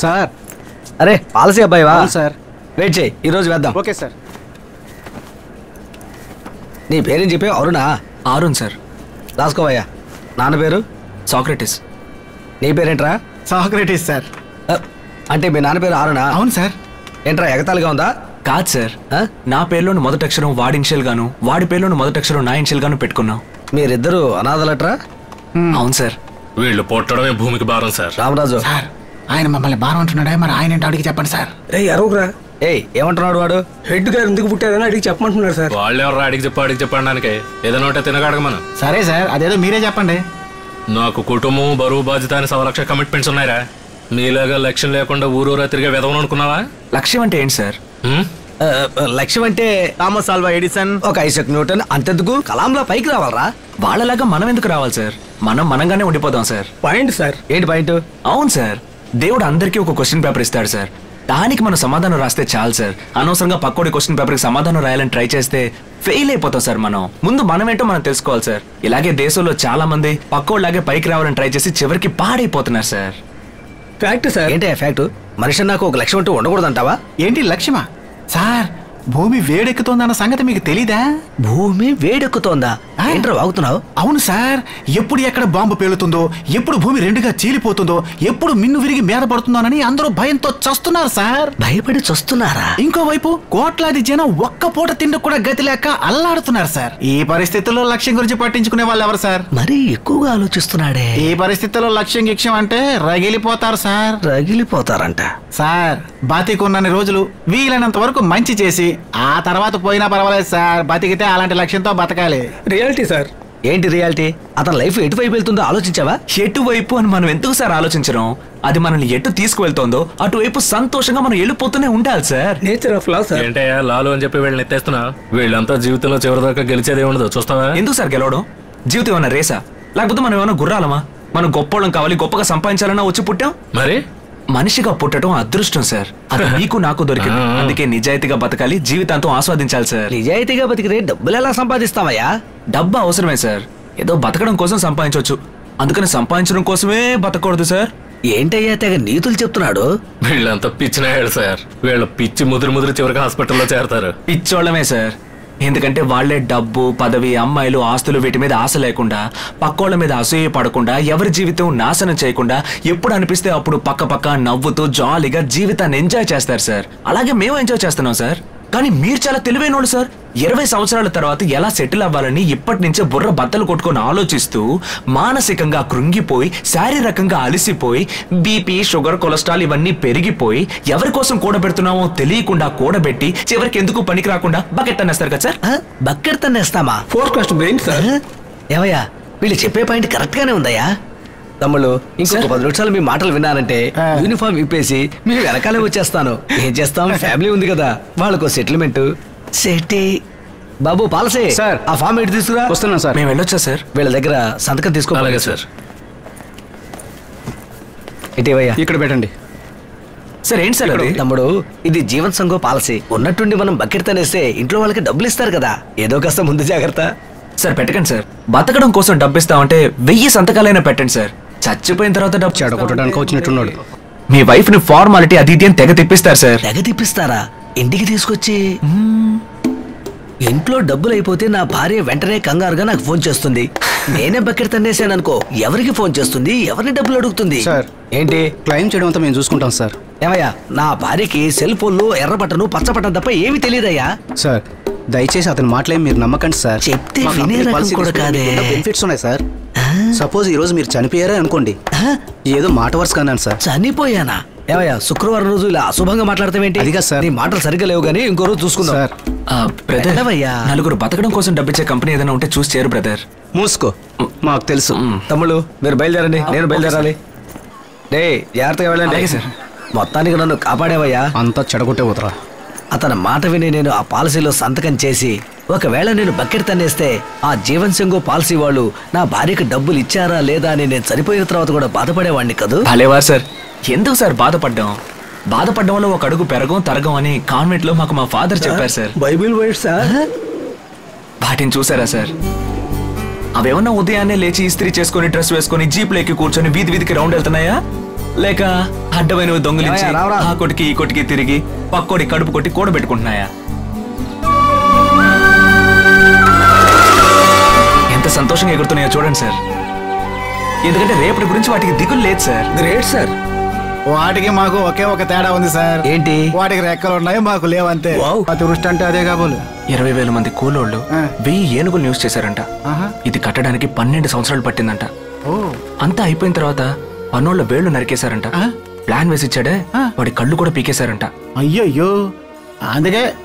Sir. అరే policy అబ్బాయివా? Sir. Wait చేయి, ఈరోజు వేద్దాం. Okay sir. నీ పేరేం చెప్పావు? అరుణా? అరుణ్ సార్. రాసుకోవయ్యా. నాన్న పేరు? సాక్రటిస్. నీ పేరేంట్రా? Socrates sir. అంటే మీ నాన్న పేరు అరుణా? అవును సార్. ఏంట్రా ఎగతాళిగా ఉందా? కాదు సార్, నా పేరులోని మొదటి అక్షరం వాడి ఇనిషియల్ గాను, వాడి పేరులోని మొదటి అక్షరం నా ఇనిషియల్ గాను పెట్టుకున్నాం. మీరిద్దరు అనాథలట్రా? అవును సార్. వీళ్ళు పుట్టడమే భూమికి భారం సార్. రామరాజు సార్, ఆయన మమ్మల్ని భారం అంటున్నాడే, మరి ఆయన ఏంటో అడిగి చెప్పండి సార్. అరవకురా. ఏమంటున్నాడు వాడు? హెడ్ గారు ఎందుకు పుట్టారని అడిగి చెప్పమంటున్నారు సార్. వాళ్ళు ఎవరు అడిగి చెప్పడానికి ఏదైనా ఉంటే తినగడగమను. సరే సార్, అదేదో మీరే చెప్పండి. నాకు కుటుంబం, బరువు, బాధ్యత అని సంరక్షణ కమిట్మెంట్స్ ఉన్నాయిరా. మీలాగా లక్ష్యం లేకుండా ఊరూరా తిరిగే విధవను అనుకున్నావా? లక్ష్యం అంటే ఏంటి సార్? లక్ష్యం అంటే థామస్ ఆల్వా ఎడిసన్, ఒక ఐజాక్ న్యూటన్, అంతెందుకు కలాంలా పైకి రావాలరా? వాళ్ళలాగా మనం ఎందుకు రావాలి సార్? మనం మనంగానే ఉండిపోదాం సార్. Point sir. ఏంటి పాయింట్? అవును సార్, దేవుడు అందరికీ ఒక క్వశ్చన్ పేపర్ ఇస్తాడు సార్. దానికి మనం సమాధానం రాస్తే చాలు సార్. అనవసరంగా పక్కోడి క్వశ్చన్ పేపర్కి సమాధానం రాయాలని ట్రై చేస్తే ఫెయిల్ అయిపోతాం సార్. ముందు మనమేంటో మనం తెలుసుకోవాలి సార్. ఇలాగే దేశంలో చాలా మంది పక్కోళ్ళలాగే పైకి రావాలని ట్రై చేసి చివరికి పాడైపోతున్నారు సార్. Fact sir. ఏంటి ఫ్యాక్ట్? మనిషి నాకు ఒక లక్ష్యం అంటూ ఉండకూడదంటావా? ఏంటి లక్ష్యమా? సార్, భూమి వేడెక్కుతోందన్న సంగతి మీకు తెలీదా? భూమి వేడెక్కుతోందా? ఏంట్రా వాగుతున్నావు? అవును సార్, ఎప్పుడు ఎక్కడ బాంబు పేలుతుందో, ఎప్పుడు భూమి రెండుగా చీలిపోతుందో, ఎప్పుడు మిన్ను విరిగి మీద పడుతుందోనని అందరూ భయంతో చస్తున్నారు సార్. భయపడి చస్తున్నారా? ఇంకోవైపు కోట్లాది జనం ఒక్క పూట తిండి కూడా గతి లేక అల్లాడుతున్నారు సార్. ఈ పరిస్థితుల్లో లక్ష్యం గురించి పట్టించుకునే వాళ్ళు ఎవరు సార్? మరీ ఎక్కువగా ఆలోచిస్తున్నాడే. ఈ పరిస్థితుల్లో లక్ష్యం గిక్ష్యం అంటే రగిలిపోతారు సార్. రగిలిపోతారంట సార్, బతికున్నన్ని రోజులు వీలైనంత వరకు మంచి చేసి ఆ తర్వాత పోయినా పర్వాలేదు సార్. బతికితే అలాంటి లక్ష్యంతో బతకాలి. Reality sir. ఏంటి రియాలిటీ? అతని లైఫ్ ఎటువైపు వెళ్తుందో ఆలోచించావా? ఎటువైపు అని మనం ఎందుకు సార్ ఆలోచించడం? అది మనల్ని ఎటు తీసుకువెళ్తోందో అటువైపు సంతోషంగా మనం వెళ్ళిపోతూనే ఉండాలి sir. Nature of law sir. ఏంటయ్యా లాలు అని చెప్పి వీళ్ళని ఎత్తేస్తున్నా? వీళ్ళంతా జీవితంలో చివరిదాకా గెలిచేదే ఉండదు, చూస్తావా? ఎందుకు సార్ గెలవడం? జీవితం ఏమైనా రేసా? లేకపోతే మనం ఏమైనా గుర్రాలమా? మనం గొప్పవాళ్ళం కావాలి, గొప్పగా సంపాదించాలన్నా వచ్చి పుట్టాం. మరి మనిషిగా పుట్టడం అదృష్టం సార్. అది మీకు నాకు దొరికింది. అందుకే నిజాయితీగా బతకాలి, జీవితాంతం ఆస్వాదించాలి సార్. నిజాయితీగా బతికితే డబ్బులు ఎలా సంపాదిస్తావయ్యా? డబ్బు అవసరమే సార్. ఏదో బతకడం కోసం సంపాదించవచ్చు, అందుకని సంపాదించడం కోసమే బతకూడదు సార్. ఏంటయ్యా తెగ నీతులు చెప్తున్నాడు? వీళ్ళంతా పిచ్చినాయాడు సార్. వీళ్ళ పిచ్చి ముదిరి చివరికి హాస్పిటల్లో చేరతారు. పిచ్చోళ్ళమే సార్. ఎందుకంటే వాళ్లే డబ్బు, పదవి, అమ్మాయిలు, ఆస్తులు వీటి మీద ఆశ లేకుండా, పక్కోళ్ళ మీద అసూయ పడకుండా, ఎవరి జీవితం నాశనం చేయకుండా, ఎప్పుడు అనిపిస్తే అప్పుడు పక్క నవ్వుతూ జాలీగా జీవితాన్ని ఎంజాయ్ చేస్తారు సార్. అలాగే మేము ఎంజాయ్ చేస్తున్నాం సార్. కానీ మీరు చాలా తెలివైనోళ్ళు సార్. 20 సంవత్సరాల తర్వాత ఎలా సెటిల్ అవ్వాలని ఇప్పటి నుంచే బుర్ర బద్దలు కొట్టుకొని ఆలోచిస్తూ, మానసికంగా కృంగిపోయి, శారీరకంగా అలసిపోయి, బీపీ, షుగర్, కొలెస్ట్రాల్ ఇవన్నీ పెరిగిపోయి, ఎవరి కోసం కూడబెడుతున్నామో తెలియకుండా కూడబెట్టి చివరికి ఎందుకు పనికి రాకుండా బకెట్ తన్నేస్తారు కదా సార్. బకెట్ తన్నేస్తామా? Forecast brain sir. ఏమయ్యా, వీళ్ళు చెప్పే పాయింట్ కరెక్ట్ గానే ఉందయ్యా. తమ్ముళ్ళు, ఇంకొక 10 నిమిషాలు మీ మాటలు విన్నారంటే యూనిఫామ్ విప్పేసి మీ వెనకాలే వచ్చేస్తాను. ఏం చేస్తాం, ఫ్యామిలీ ఉంది కదా, వాళ్ళకు సెటిల్మెంట్ సెట్టి. బాబు పాలసీ సార్, ఆ ఫామ్ ఎటు తీసుకురా. వస్తున్నాను సార్. మేము వెళ్ళొచ్చా సార్? వీళ్ళ దగ్గర సంతకం తీసుకోవాలి. అలాగే సార్. ఇటీవయ్యా ఇక్కడ పెట్టండి సార్. ఏంటి సార్ అది? తమ్ముడు, ఇది జీవన్ సంఘో పాలసీ. ఉన్నట్టుండి మనం బకెట్ తనేస్తే ఇంట్లో వాళ్ళకి డబ్బులు ఇస్తారు కదా, ఏదో కాస్త ముందు జాగ్రత్త. సార్ పెట్టకండి సార్. బతకడం కోసం డబ్బు ఇస్తామంటే 1000 సంతకాలైనా పెట్టండి సార్. చచ్చిపోయిన తర్వాత డబ్బు చెడగొట్టడానికి వచ్చినట్టున్నాడు. మీ వైఫ్ ని ఫార్మాలిటీ అది ఇది అని తెగ తిప్పిస్తారు సార్. తెగ తిప్పిస్తారా? ఇంటికి తీసుకొచ్చి ఇంట్లో డబ్బులు అయిపోతే నా భార్య వెంటనే కంగారుగా నాకు ఫోన్ చేస్తుంది. నేనే బకెట్ తన్నేసాను అనుకో, ఎవరికి ఫోన్ చేస్తుంది, ఎవరిని డబ్బులు అడుగుతుంది? సార్, ఏంటి క్లెయిమ్ చేయడం అంతా మేము చూసుకుంటాం సార్. ఏమయ్యా, నా భార్యకి సెల్ ఫోన్లు ఎర్ర బటను పచ్చ బటన్ తప్ప ఏమీ తెలియదయ్యా. సార్, దయచేసి అతని మాటలేం మీరు నమ్మకండి సార్. చెప్తే వినే రకం కూడా కాదే. బెనిఫిట్స్ ఉన్నాయి సార్. సపోజ్ ఈ రోజు మీరు చనిపోయారే అనుకోండి, ఏదో మాట వరుస కన్నాను సార్. చనిపోయానా? ఏమయ్యా, శుక్రవారం రోజు ఇలా అశుభంగా మాట్లాడతావేంటి? అదిగా సార్, నీ మాటలు సరిగ్గా లేవు గానీ ఇంకో రోజు చూసుకుందాం సార్. బ్రదర్, నలుగురు బతకడం కోసం డబ్బిచ్చే కంపెనీ ఏదైనా ఉంటే చూసి చేరు బ్రదర్. మూసుకో, మాకు తెలుసు. తమ్ముళ్ళు, మీరు బయలుదేరండి, నేను బయలుదేరాలి. డే జాగ్రత్తగా వెళ్ళండి సార్. మొత్తానికి నన్ను కాపాడేవయ్యా. అంతా చెడగొట్టే పోతరా. అతని మాట విని నేను ఆ పాలసీలో సంతకం చేసి, ఒకవేళ నేను బకెట్ తన్నేస్తే ఆ జీవన్ సంఘో పాలసీ వాళ్ళు నా భార్యకు డబ్బులు ఇచ్చారా లేదా అని నేను చనిపోయిన తర్వాత కూడా బాధపడేవాడిని కదూ. భలేవారు సార్. ఎందుకు సార్ బాధపడ్డాం? బాధపడ్డం వల్ల ఒక అడుగు పెరగం తరగం అని కాన్వెంట్ లో మాకు మా ఫాదర్ చెప్పారు సార్. Bible word sir. వాటిని చూసారా సార్? అవేమన్నా ఉదయాన్నే లేచి ఇస్త్రీ చేసుకుని డ్రెస్ వేసుకుని జీప్ లేకి కూర్చొని వీధికి రౌండ్ వెళ్తున్నాయా? లేక అడ్డమైనవి దొంగిలించి ఏమయ్యా, రావురా. ఆ కొట్టుకి ఈ కొట్టుకి తిరిగి పక్కోడి కడుపు కొట్టి కూడబెట్టుకుంటున్నాయా? ఎంత సంతోషంగా ఎగురుతున్నాయో చూడండి సార్. ఎందుకంటే రేపటి గురించి వాటికి దిగులు లేదు సార్. Great sir. వాటికి మాకు ఒకే ఒక తేడా ఉంది సార్. ఏంటి? వాటికి రెక్కలు ఉన్నాయి, మాకు లేవంతే. వావ్. అతివృష్టి అంటే అదే కాబోలు. 20,000 మంది కూలోళ్ళు 1000 ఏనుగులు న్యూస్ చేశారంట. ఇది కట్టడానికి 12 సంవత్సరాలు పట్టిందంట. అంతా అయిపోయిన తర్వాత పనోళ్ళ వేళ్లు నరికేశారంట. ప్లాన్ వేసిచ్చాడే వాడి కళ్ళు కూడా పీకేశారంట. అయ్యయ్యో, అందుకే